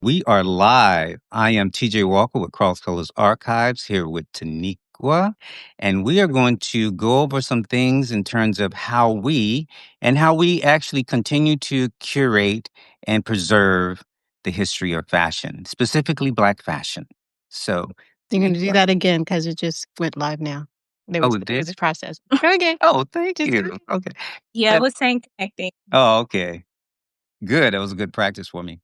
We are live. I am TJ Walker with Cross Colors Archives here with Taniqua, and we are going to go over some things in terms of how we actually continue to curate and preserve the history of fashion, specifically Black fashion. So, You're gonna do Taniqua. that again because it just went live now. Oh, it It did was it? processed. Go again. Oh, thank Just do you. it. Okay. Yeah, it Uh, was saying connecting. Oh, okay. Good. That was a good practice for me.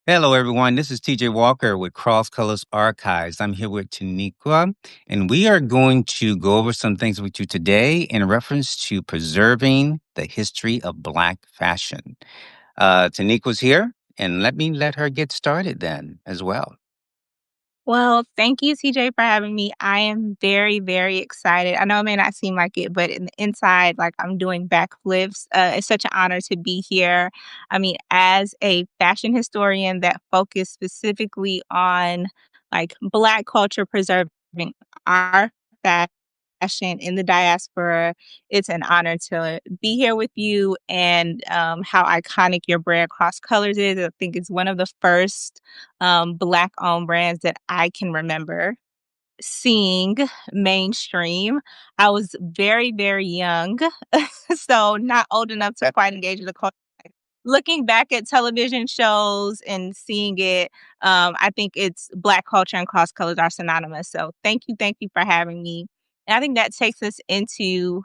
Hello, everyone. This is TJ Walker with Cross Colors Archives. I'm here with Taniqua, and we are going to go over some things with you today in reference to preserving the history of Black fashion. Taniqua's here, and let her get started then as well. Well, thank you, CJ, for having me. I am very, very excited. I know it may not seem like it, but in the inside, like I'm doing backflips. It's such an honor to be here. I mean, as a fashion historian that focused specifically on like Black culture preserving our fashion in the diaspora, it's an honor to be here with you and how iconic your brand Cross Colors is. I think it's one of the first Black owned brands that I can remember seeing mainstream. I was very, very young, so not old enough to quite engage with the culture. Looking back at television shows and seeing it, I think it's Black culture and Cross Colors are synonymous. So thank you for having me. And I think that takes us into,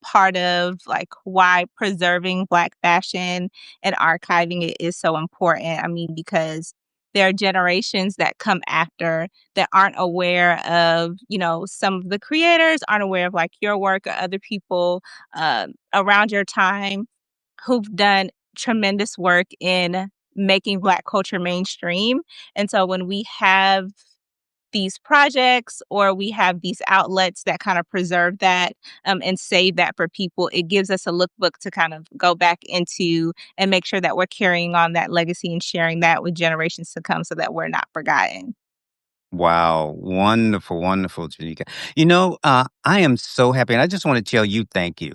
part of like why preserving Black fashion and archiving it is so important. I mean, because there are generations that come after that aren't aware of, some of the creators aren't aware of like your work or other people around your time who've done tremendous work in making Black culture mainstream. And so when we have these projects or we have these outlets that kind of preserve that and save that for people, it gives us a lookbook to kind of go back into and make sure that we're carrying on that legacy and sharing that with generations to come so that we're not forgotten. Wow. Wonderful, wonderful, Janika. I am so happy. And I just want to tell you thank you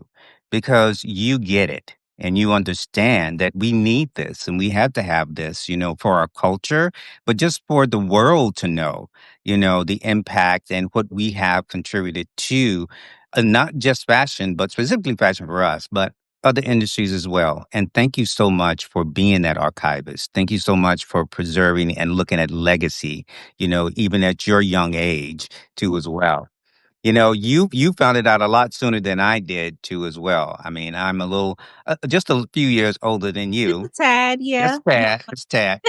because you get it and you understand that we need this and we have to have this, for our culture, but just for the world to know, the impact and what we have contributed to not just fashion, but specifically fashion for us, but other industries as well. And thank you so much for being that archivist. Thank you so much for preserving and looking at legacy, even at your young age too as well. You found it out a lot sooner than I did too as well. I mean, I'm just a few years older than Just you. a tad, yeah. Just tad.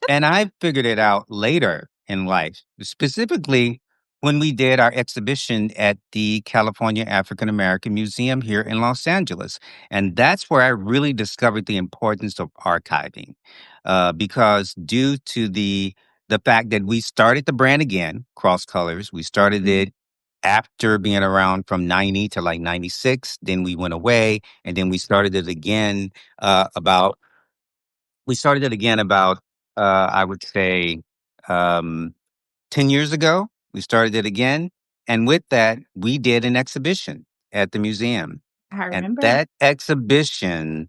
And I figured it out later in life, specifically when we did our exhibition at the California African American Museum here in Los Angeles. And that's where I really discovered the importance of archiving. Because due to the fact that we started the brand again, Cross Colors, we started it after being around from 90 to like 96. Then we went away and then about we started it again about, I would say, um, 10 years ago. We started it again. And with that, we did an exhibition at the museum. I And remember. that exhibition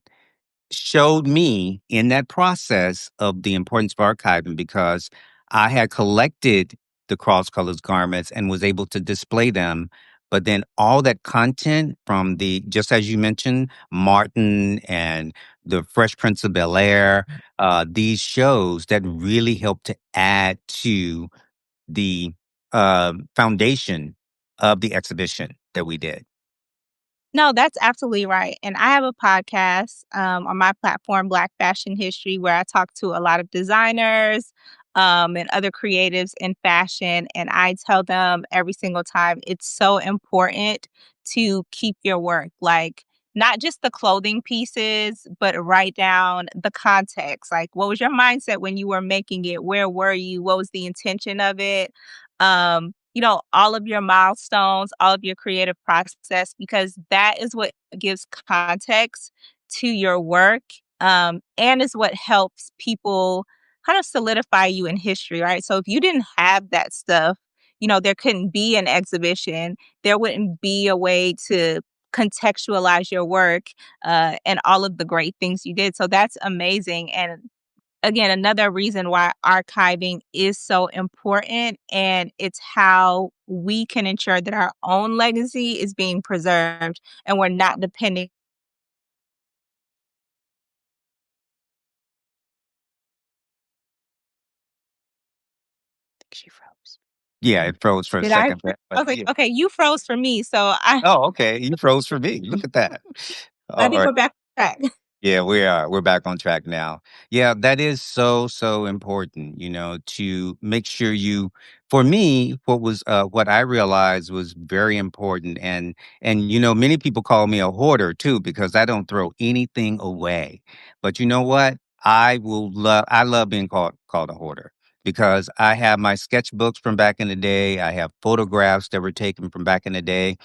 showed me in that process of the importance of archiving because I had collected the cross colors garments and was able to display them. But then all that content from just as you mentioned, Martin and the Fresh Prince of Bel Air, these shows that really helped to add to the foundation of the exhibition that we did. No, that's absolutely right. And I have a podcast on my platform, Black Fashion History, where I talk to a lot of designers and other creatives in fashion. And I tell them every single time it's so important to keep your work, like not just the clothing pieces, but write down the context. Like, what was your mindset when you were making it? Where were you? What was the intention of it? All of your milestones, all of your creative process, because that is what gives context to your work, and is what helps people kind of solidify you in history, right? So if you didn't have that stuff, there couldn't be an exhibition. There wouldn't be a way to contextualize your work and all of the great things you did. So that's amazing. And again, another reason why archiving is so important, and it's how we can ensure that our own legacy is being preserved and we're not depending. She froze. Yeah, it froze for a Did I? second, but Okay, yeah. okay, you froze for me, so I Oh, okay, you froze for me. Look at that. I All think right. we're back on track. Yeah, we are. We're back on track now. Yeah, that is so, so important, to make sure for me, what I realized was very important. And many people call me a hoarder too, because I don't throw anything away. But you know what? I love being called a hoarder because I have my sketchbooks from back in the day. I have photographs that were taken from back in the day,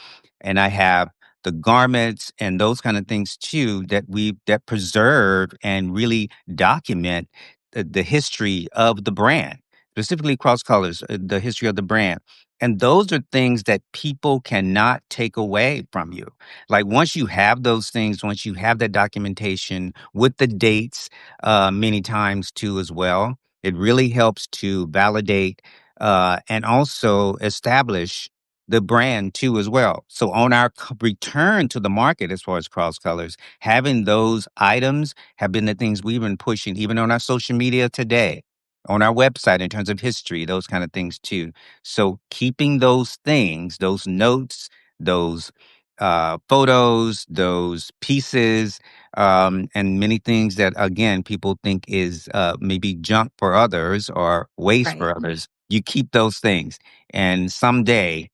and I have the garments and those kind of things too that preserve and really document the history of the brand, specifically cross colors, the history of the brand. And those are things that people cannot take away from you. Like once you have those things, once you have that documentation with the dates, many times too as well, it really helps to validate and also establish the brand too as well. So on our return to the market as far as cross colors, having those items have been the things we've been pushing even on our social media today, on our website in terms of history, those kind of things too. So keeping those things, those notes, those photos, those pieces, and many things that again people think is maybe junk for others or waste Right. for others. You keep those things, and someday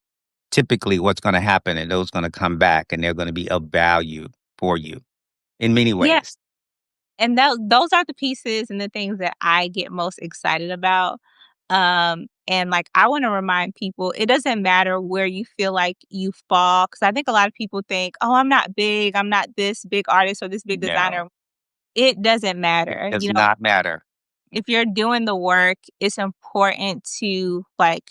typically what's going to happen and those going to come back and they're going to be of value for you in many Yeah, ways. and those are the pieces and the things that I get most excited about. And like I want to remind people, it doesn't matter where you feel like you fall, because I think a lot of people think, "Oh, I'm not big. I'm not this big artist or this big No, designer." It doesn't it matter. does not matter. If you're doing the work, it's important to like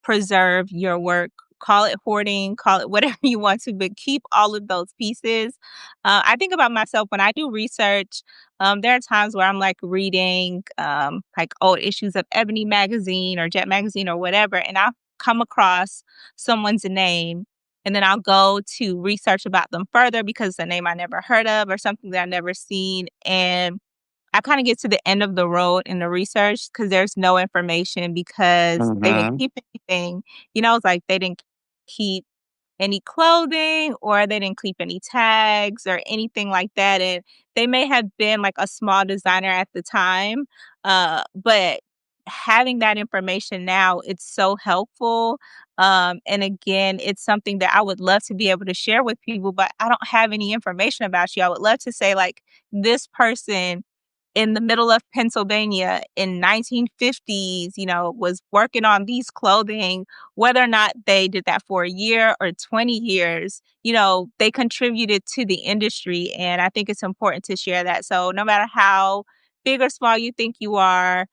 preserve your work. Call it hoarding, call it whatever you want to, but keep all of those pieces. I think about myself when I do research. There are times where I'm like reading like old issues of Ebony magazine or Jet magazine or whatever, and I'll come across someone's name, and then I'll go to research about them further because it's a name I never heard of or something that I've never seen. And I kinda get to the end of the road in the research because there's no information because they didn't Hmm. keep anything. It's like they didn't keep any clothing or they didn't keep any tags or anything like that, and they may have been, like, a small designer at the time, but having that information now, it's so helpful, and again, it's something that I would love to be able to share with people, but I don't have any information about you. I would love to say, like, this person in the middle of Pennsylvania in 1950s, was working on these clothing, whether or not they did that for a year or 20 years, they contributed to the industry. And I think it's important to share that. So no matter how big or small you think you are,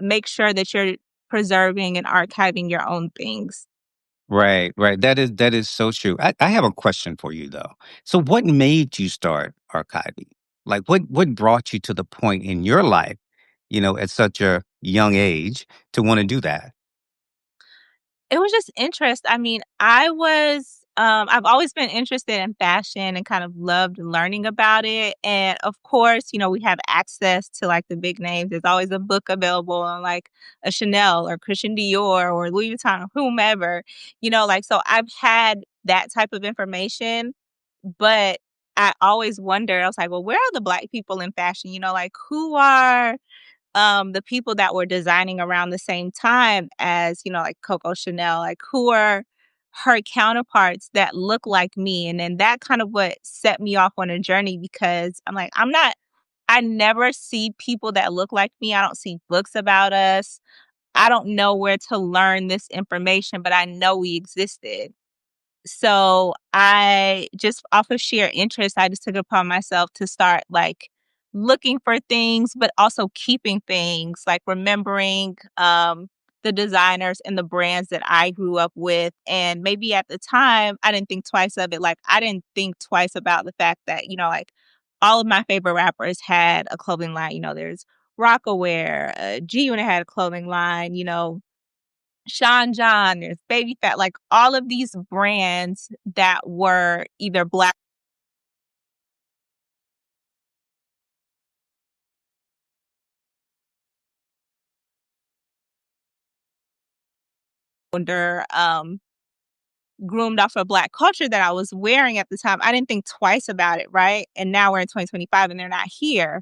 make sure that you're preserving and archiving your own things. Right, right. That is so true. I have a question for you though. So what made you start archiving? Like what brought you to the point in your life, at such a young age to want to do that? It was just interest. I mean, I've always been interested in fashion and kind of loved learning about it. And of course, we have access to like the big names. There's always a book available on like a Chanel or Christian Dior or Louis Vuitton or whomever, so I've had that type of information, but I always wonder, I was like, well, where are the black people in fashion? Like who are the people that were designing around the same time as, like Coco Chanel, like who are her counterparts that look like me? And then that kind of what set me off on a journey because I'm like, I never see people that look like me. I don't see books about us. I don't know where to learn this information, but I know we existed. So I just off of sheer interest, I just took it upon myself to start like looking for things, but also keeping things, like remembering the designers and the brands that I grew up with. And maybe at the time I didn't think twice of it. Like I didn't think twice about the fact that, like all of my favorite rappers had a clothing line. There's Rockaware, G Unit had a clothing line, you know, Sean John, there's Baby Fat, like all of these brands that were either Black or groomed off of Black culture that I was wearing at the time. I didn't think twice about it, right? And now we're in 2025 and they're not here.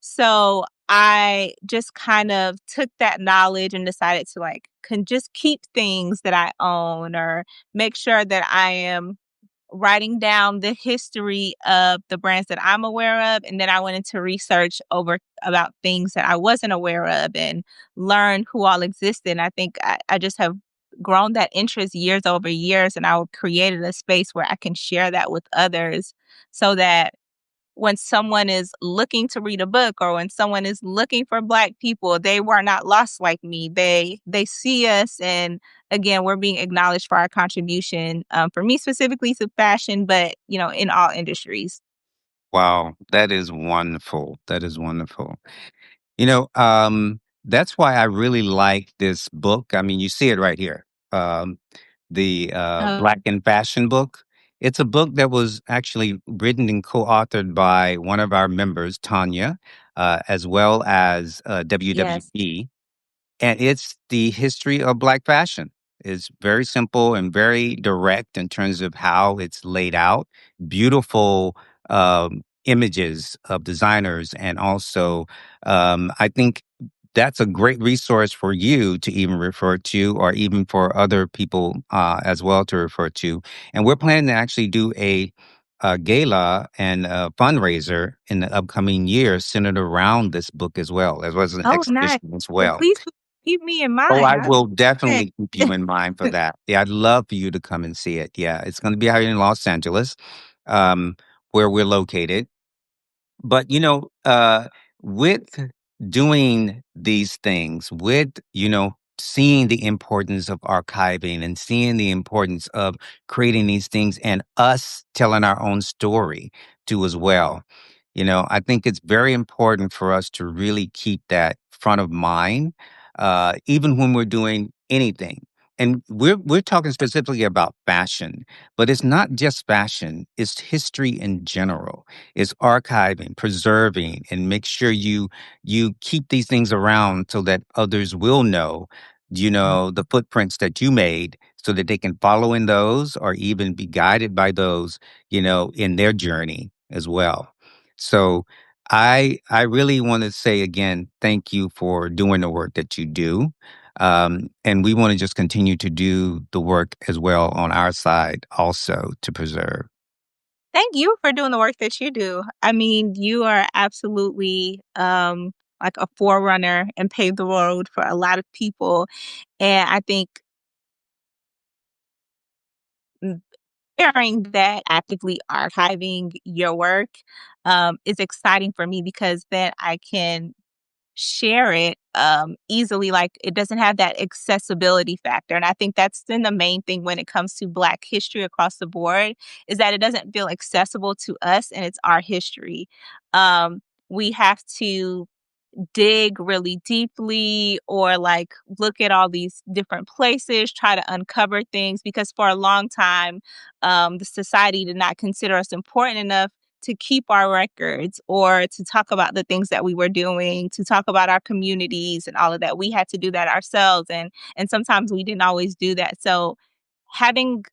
So I just kind of took that knowledge and decided to like can just keep things that I own or make sure that I am writing down the history of the brands that I'm aware of. And then I went into research over about things that I wasn't aware of and learn who all existed. And I think I just have grown that interest years over years. And I created a space where I can share that with others so that when someone is looking to read a book or when someone is looking for Black people, they were not lost like me. They see us, and again, we're being acknowledged for our contribution. For me specifically to fashion, but you know, in all industries. Wow, that is wonderful. That is wonderful. That's why I really like this book. I mean, you see it right here. Um, the Oh, Black in Fashion book. It's a book that was actually written and co-authored by one of our members, Tanya, as well as Yes. WWE. And it's the history of Black fashion. It's very simple and very direct in terms of how it's laid out. Beautiful images of designers. And also, I think that's a great resource for you to even refer to, or even for other people as well to refer to. And we're planning to actually do a gala and a fundraiser in the upcoming year centered around this book as well as an Oh, nice. exhibition as Well, well. please keep me in Oh, I mind. will Okay. definitely keep you in mind for that. Yeah, I'd love for you to come and see it. Yeah, it's going to be out in Los Angeles, um, where we're located. But, with doing these things, with, seeing the importance of archiving and seeing the importance of creating these things and us telling our own story too as well. I think it's very important for us to really keep that front of mind, even when we're doing anything. And we're talking specifically about fashion, but it's not just fashion, it's history in general. Is archiving, preserving, and make sure you keep these things around so that others will know, the footprints that you made, so that they can follow in those or even be guided by those, in their journey as well. So I really want to say again, thank you for doing the work that you do. And we want to just continue to do the work as well on our side also to preserve. Thank you for doing the work that you do. I mean, you are absolutely like a forerunner and paved the road for a lot of people. And I think sharing that, actively archiving your work is exciting for me because then I can share it easily. Like it doesn't have that accessibility factor. And I think that's been the main thing when it comes to Black history across the board is that it doesn't feel accessible to us and it's our history. We have to dig really deeply or like look at all these different places, try to uncover things because for a long time, the society did not consider us important enough to keep our records or to talk about the things that we were doing, to talk about our communities and all of that. We had to do that ourselves and sometimes we didn't always do that. So having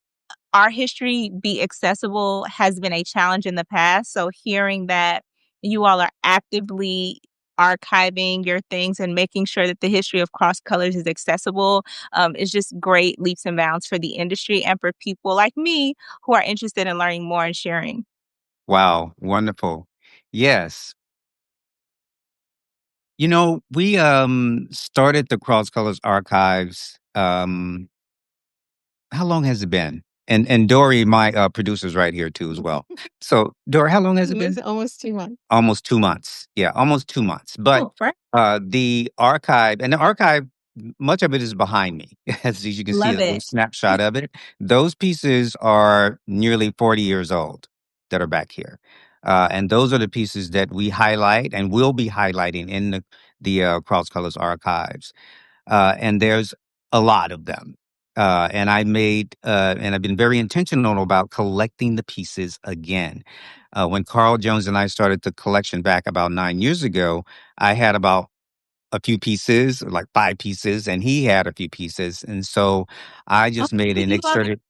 our history be accessible has been a challenge in the past. So hearing that you all are actively archiving your things and making sure that the history of cross colors is accessible is just great leaps and bounds for the industry and for people like me who are interested in learning more and sharing. Wow, wonderful. Yes. We started the Cross Colors Archives. How long has it been? And Dory, my producer's right here too as well. So Dory, how long has it it's been? almost 2 months. Almost 2 months. Yeah, almost 2 months. But Oh, right. the archive, much of it is behind me, as you can see a Love little it. snapshot of it. Those pieces are nearly 40 years old that are back here. And those are the pieces that we highlight and will be highlighting in the Cross Colors archives, and there's a lot of them. And I've been very intentional about collecting the pieces again. When Carl Jones and I started the collection back about 9 years ago, I had about a few pieces, like 5 pieces, and he had a few pieces. And so I Oh, just made an you love it.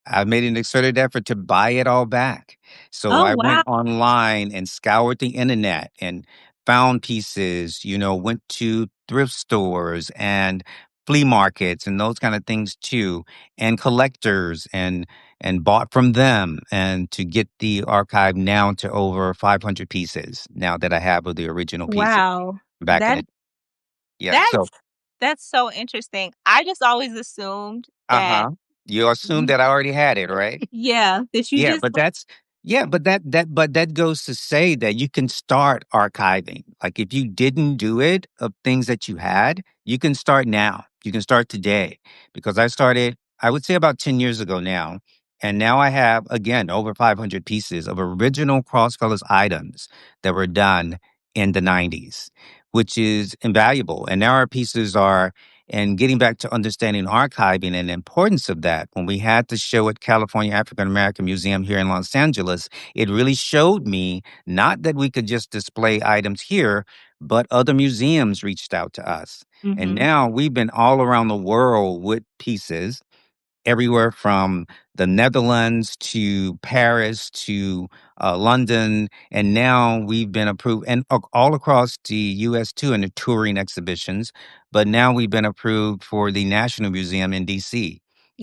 I made an exerted effort to buy it all back. So Oh, I went wow. online and scoured the internet and found pieces, went to thrift stores and flea markets and those kind of things too, and collectors and bought from them and to get the archive now to over 500 pieces now that I have of the original pieces Wow. back in That it. Yeah. So, that's that's so interesting. I just always assumed that uh-huh. You assume you that I already had it, right? yeah, that you Yeah, just but that's yeah, but that goes to say that you can start archiving. Like if you didn't do it of things that you had, you can start now. You can start today. Because I started, I would say about 10 years ago now. And now I have again over 500 pieces of original cross colors items that were done in the 90s, which is invaluable. And now our pieces are and getting back to understanding archiving and the importance of that, when we had the show at California African American Museum here in Los Angeles, it really showed me not that we could just display items here, but other museums reached out to us. And mhm. now we've been all around the world with pieces everywhere from the Netherlands to Paris to London, and now we've been approved and all across the U.S. too in the touring exhibitions. But now we've been approved for the National Museum in D.C.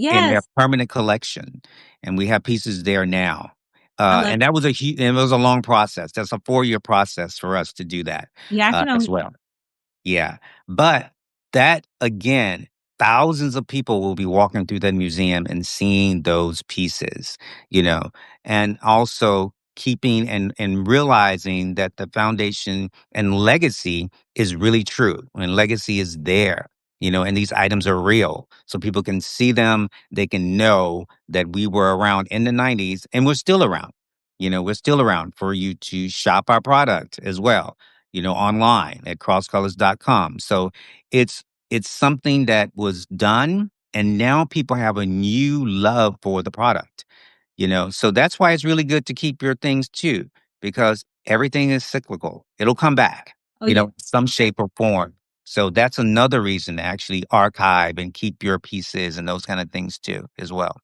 in their Yes, permanent collection, and we have pieces there now. I love And that was it was a long process. That's a 4-year process for us to do that yeah, I can as only well. Yeah. But that again, thousands of people will be walking through that museum and seeing those pieces, you know, and also keeping and realizing that the foundation and legacy is really true and legacy is there. And these items are real. So people can see them, they can know that we were around in the 90s and we're still around. We're still around for you to shop our product as well, online at crosscolors.com. So it's it's something that was done and now people have a new love for the product. So that's why it's really good to keep your things too, because everything is cyclical. It'll come back, oh, yeah. some shape or form. So that's another reason to actually archive and keep your pieces and those kind of things too, as well.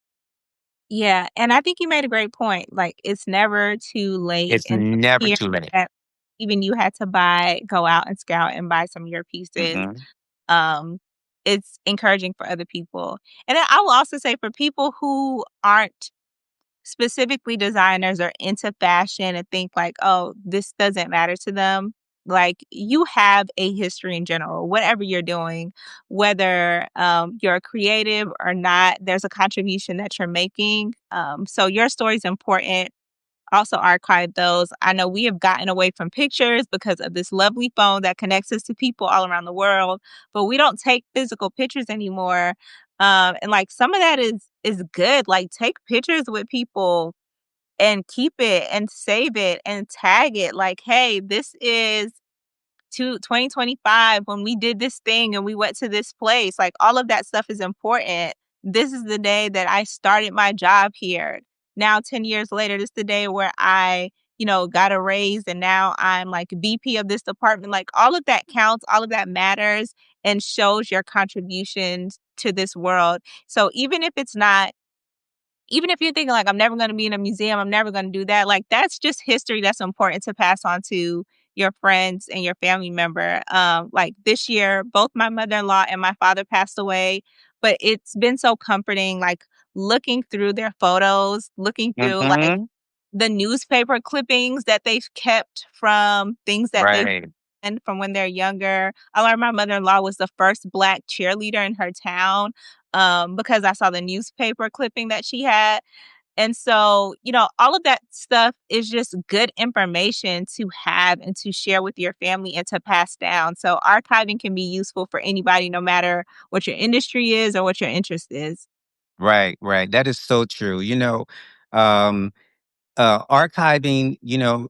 Yeah, and I think you made a great point, like, it's never too late, It's and to never hear too late. that even you had to go out and scout and buy some of your pieces, Hmm. um, it's encouraging for other people, and then I will also say for people who aren't specifically designers or into fashion and think like, "Oh, this doesn't matter to them." Like, you have a history in general, whatever you're doing, whether, you're creative or not, there's a contribution that you're making, so your story is important. Also archive those. I know we have gotten away from pictures because of this lovely phone that connects us to people all around the world, but we don't take physical pictures anymore. And like some of that is good. Like take pictures with people and keep it and save it and tag it. Like, hey, this is to 2025 when we did this thing and we went to this place. Like all of that stuff is important. This is the day that I started my job here. Now 10 years later, this is the day where I got a raise and now I'm like VP of this department. Like all of that counts, all of that matters and shows your contributions to this world. So even if you're thinking like I'm never going to be in a museum, I'm never going to do that. Like that's just history that's important to pass on to your friends and your family member. Like this year, both my mother-in-law and my father passed away, but it's been so comforting. Like looking through their photos, looking through like Hmm. the newspaper clippings that they've kept from things that they've Right. done from when they're younger. I learned my mother-in-law was the first Black cheerleader in her town because I saw the newspaper clipping that she had. And so all of that stuff is just good information to have and to share with your family and to pass down. So archiving can be useful for anybody, no matter what your industry is or what your interest is. Right, right. That is so true. Um, archiving,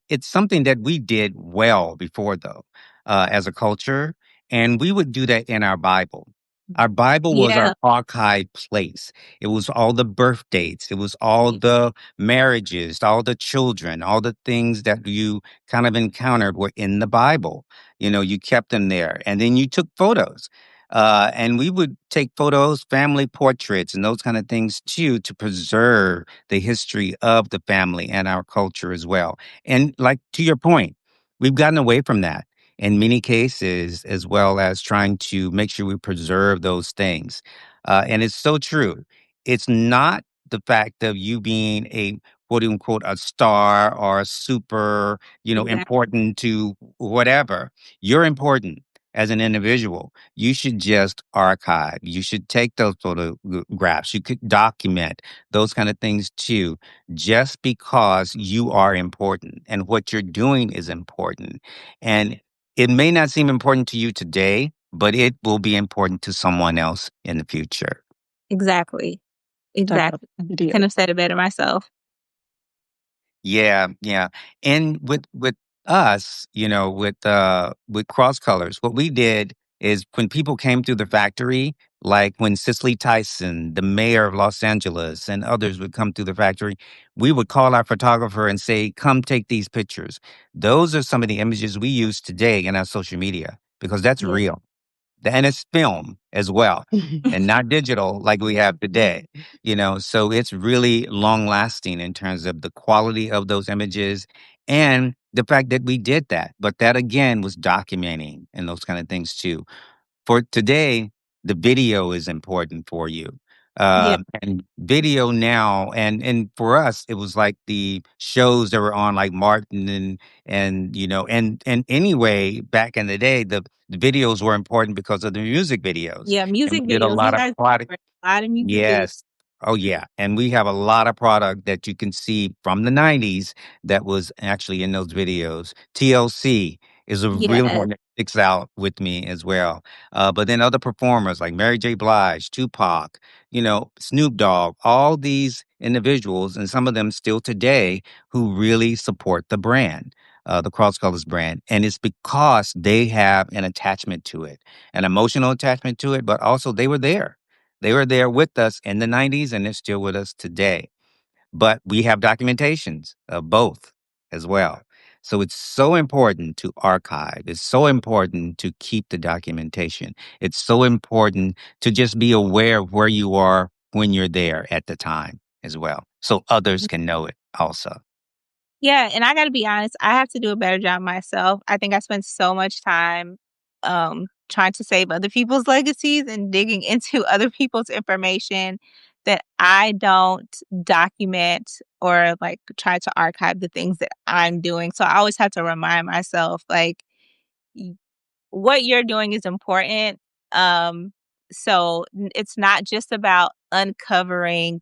it's something that we did well before, though. as a culture, and we would do that in our Bible. Our Bible was our Yeah, archive place. It was all the birth dates. It was all y the marriages, all the children, all the things that you kind of encountered were in the Bible. You know, you kept them there, and then you took photos. And we would take photos, family portraits, and those kind of things too, to preserve the history of the family and our culture as well. And like to your point, we've gotten away from that in many cases, as well as trying to make sure we preserve those things. And it's so true. It's not the fact of you being a quote unquote a star or a super, exactly. important to whatever. You're important as an individual. You should just archive. You should take those photographs. You could document those kind of things too, just because you are important and what you're doing is important. And it may not seem important to you today, but it will be important to someone else in the future. Exactly, Talk about exactly. the Couldn't video. have said it better myself. Yeah, yeah. And with us, with cross colors, what we did is when people came through the factory, like when Cicely Tyson, the mayor of Los Angeles, and others would come through the factory, we would call our photographer and say, "Come take these pictures." Those are some of the images we use today in our social media because that's Yeah. real. And it's film as well and not digital like we have today, so it's really long lasting in terms of the quality of those images and the fact that we did that. But that again was documenting and those kind of things too. For today, the video is important for you. Yeah, And video now, and for us, it was like the shows that were on, like Martin, and anyway, back in the day, the videos were important because of the music videos, yeah, and music we did a videos, you lot of guys product. were a lot of music videos. Yes. Oh, yeah, and we have a lot of product that you can see from the '90s that was actually in those videos. TLC is a real Yes, one that sticks out with me as well. But then other performers like Mary J. Blige, Tupac, Snoop Dogg, all these individuals, and some of them still today, who really support the brand, the Cross Colors brand. And it's because they have an attachment to it, an emotional attachment to it, but also they were there. They were there with us in the '90s and they're still with us today. But we have documentations of both as well. So it's so important to archive. It's so important to keep the documentation. It's so important to just be aware of where you are when you're there at the time as well. So others can know it also. yeah, and I gotta be honest, I have to do a better job myself. I think I spend so much time, trying to save other people's legacies and digging into other people's information that I don't document or, like, try to archive the things that I'm doing. So I always have to remind myself, like, what you're doing is important. It's not just about uncovering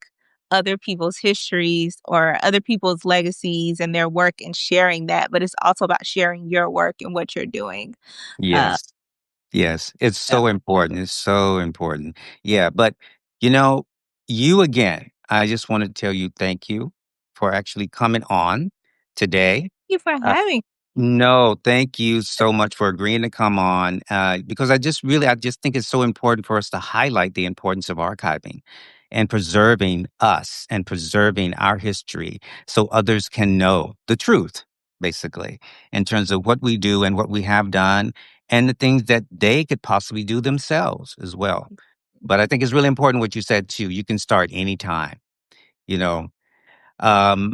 other people's histories or other people's legacies and their work and sharing that, but it's also about sharing your work and what you're doing. Uh, Yes. Yes, it's so so important. It's so important. Yeah, but you know, you again, I just want to tell you thank you for actually coming on today. thank you for Uh, having. no, thank you so much for agreeing to come on because I just think it's so important for us to highlight the importance of archiving and preserving us and preserving our history so others can know the truth, basically, in terms of what we do and what we have done and the things that they could possibly do themselves as well. But I think it's really important what you said too. You can start anytime, you know,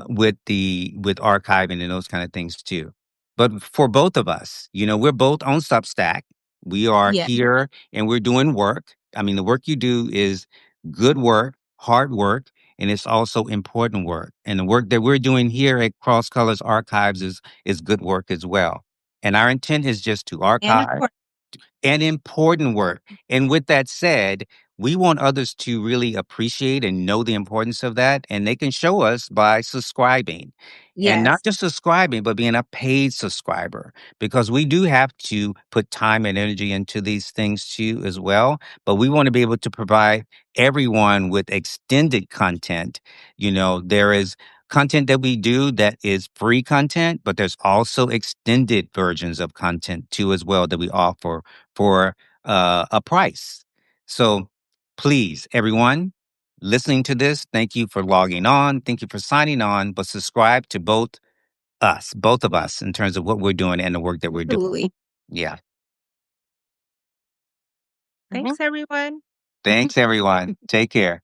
with archiving and those kind of things too. But for both of us, we're both on Substack. We are Yeah, here and we're doing work. I mean, the work you do is good work, hard work, and it's also important work. And the work that we're doing here at Cross Colors Archives is good work as well. And our intent is just to and archive important. and important work. And with that said, we want others to really appreciate and know the importance of that. And they can show us by subscribing and not Yes, just subscribing, but being a paid subscriber because we do have to put time and energy into these things too, as well. But we want to be able to provide everyone with extended content. There is content that we do that is free content, but there's also extended versions of content too as well that we offer for a price. So please, everyone listening to this, thank you for logging on. Thank you for signing on, but subscribe to both of us in terms of what we're doing and the work that we're doing. Absolutely. Yeah. Mhm. Thanks, everyone. Thanks, everyone. Take care.